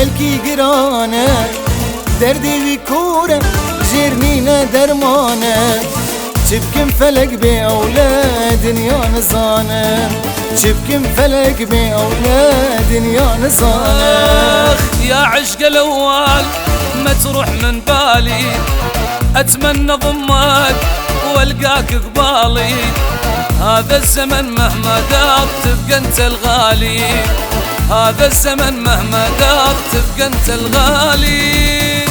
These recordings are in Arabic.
gelki girane derdi vi kure jirnine dermane çipkim felek bi avle dünya nizane çipkim felek bi avle dünya nizane يا عشق الأول ما تروح من بالي أتمنى ضمك والقاك قبالي هذا الزمن مهما دار تبقى انت الغالي هذا الزمن مهما دار تبقى انت الغالي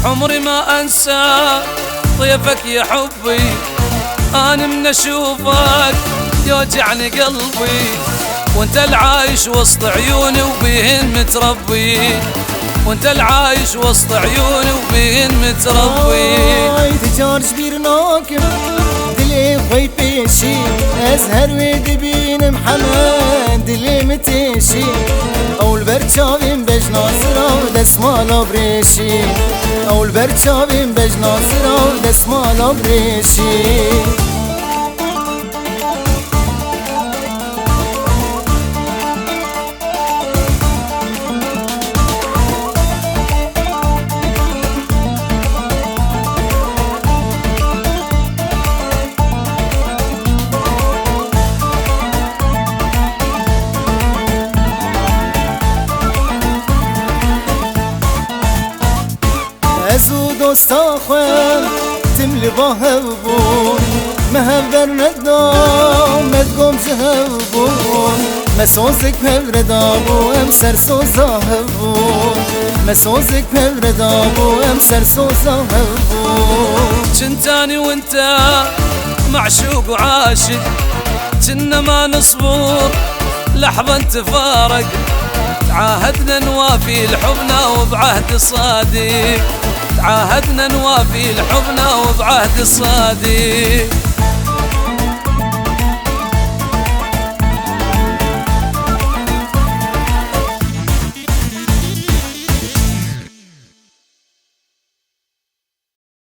عمري ما انسى طيفك يا حبي انا من اشوفك يوجعني قلبي وانت العايش وسط عيوني وبيهن متربي وانت العايش وسط عيوني وبيهن متربي تجارج بيرناكم دلي خوي بيشي ازهر ويدبين محمد دلي متيشي اول برچاویم بجنازرا دسمالا بريشي اول برچاویم بجنازرا دسمالا بريشي ازو دوستا خوان تملي باهبون مهبر ندام مدقوم زهبون مسوزك بردابو امسر سوزاهبون مسوزك بردابو امسر سوزاهبون جنتاني وانت معشوق وعاشق جنا ما نصبر لحظة نتفارق تعاهدنا نوافي لحبنا وبعهد صادق تعاهدنا نوافي لحبنا وبعهد صادق